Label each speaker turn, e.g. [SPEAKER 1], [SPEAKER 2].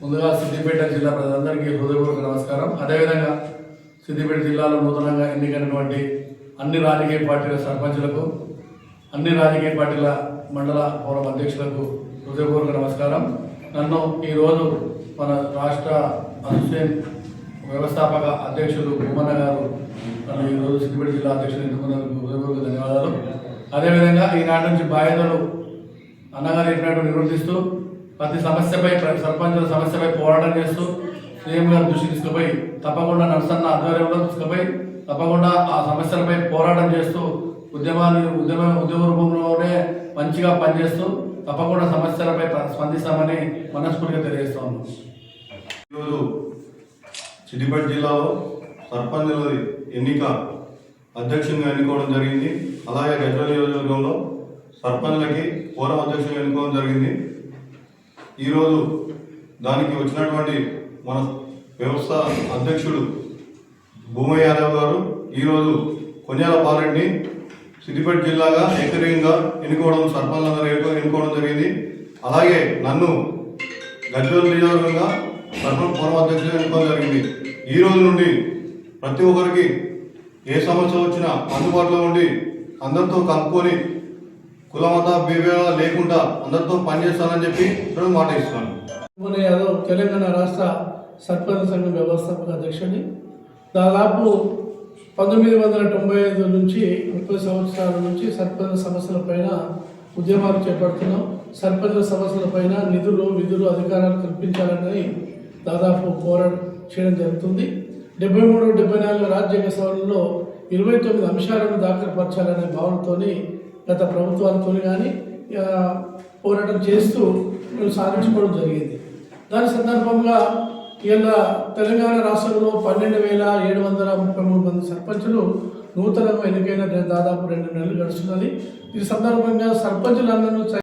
[SPEAKER 1] ముందుగా సిద్దిపేట జిల్లా ప్రజలందరికీ హృదయపూర్వక నమస్కారం. అదేవిధంగా సిద్దిపేట జిల్లాలో నూతనంగా ఎన్నికైనటువంటి అన్ని రాజకీయ పార్టీల సర్పంచులకు, అన్ని రాజకీయ పార్టీల మండల పౌర అధ్యక్షులకు హృదయపూర్వక నమస్కారం. నన్ను ఈరోజు మన రాష్ట్ర అసోసియేషన్ వ్యవస్థాపక అధ్యక్షులు భూమన్న గారు నన్ను ఈరోజు సిద్దిపేట జిల్లా అధ్యక్షులు ఎన్నుకున్నందుకు హృదయపూర్వక ధన్యవాదాలు. అదేవిధంగా ఈనాటి నుంచి బాధ్యతలు అన్నగారు చెప్పినట్టు నిర్వర్తిస్తూ ప్రతి సమస్యపై సర్పంచుల సమస్యపై పోరాటం చేస్తూ సీఎం గారు దృష్టి తీసుకుపోయి తప్పకుండా నర్సన్న ఆధ్వర్యంలో తీసుకుపోయి తప్పకుండా ఆ సమస్యలపై పోరాటం చేస్తూ ఉద్యమ రూపంలోనే మంచిగా పనిచేస్తూ తప్పకుండా సమస్యలపై స్పందిస్తామని మనస్ఫూర్తిగా తెలియజేస్తా ఉన్నాం.
[SPEAKER 2] ఈరోజు సిద్దిపేట జిల్లాలో సర్పంచుల ఎన్నిక అధ్యక్షునిగా ఎన్నుకోవడం జరిగింది. అలాగే గజ్వేల్ నియోజకవర్గంలో సర్పంచులకి ఫోరం అధ్యక్షులు ఎన్నుకోవడం జరిగింది. ఈరోజు దానికి వచ్చినటువంటి మన వ్యవస్థ అధ్యక్షుడు భూమయ్య యాదవ్ గారు ఈరోజు కొన్యాల పాలెంని సిద్దిపేట జిల్లాగా ఏకరీయంగా ఎన్నుకోవడం, సర్పంచులందరూ ఎన్నుకోవడం జరిగింది. అలాగే నన్ను గజ్వేల్ నియోజకవర్గంగా సర్పంచ్ ఫోరం అధ్యక్షులు ఎన్నుకోవడం జరిగింది. ఈ రోజు నుండి ప్రతి ఒక్కరికి ఏ సమస్య వచ్చినా అందుబాటులో ఉండి అందరితో కలుపుకొని కులమత విభేదాలు లేకుండా అందరితో పనిచేస్తానని చెప్పి మాట ఇస్తున్నాను.
[SPEAKER 3] భూమయ్య యాదవ్ తెలంగాణ రాష్ట్ర సర్పంచ్ సంఘం వ్యవస్థాపక అధ్యక్షుడిని. దాదాపు 1995 నుంచి 30 సంవత్సరాల నుంచి సర్పంచ్ సమస్యలపైన ఉద్యమాలు చేపడుతున్నాం. సర్పంచ్ సమస్యలపైన నిధులు, విధులు, అధికారాలు కల్పించాలని దాదాపు పోరాటం చేయడం జరుగుతుంది. 73, 74 రాజ్యాంగ సవరణలో 29 అంశాలను దాఖలుపరచాలనే భావనతో గత ప్రభుత్వాలతో కానీ పోరాటం చేస్తూ సాధించుకోవడం జరిగింది. దాని సందర్భంగా ఇలా తెలంగాణ రాష్ట్రంలో 12,733 మంది సర్పంచులు నూతనంగా ఎన్నికైన దాదాపు 2 నెలలు గడుస్తున్నది. ఈ సందర్భంగా సర్పంచులందరూ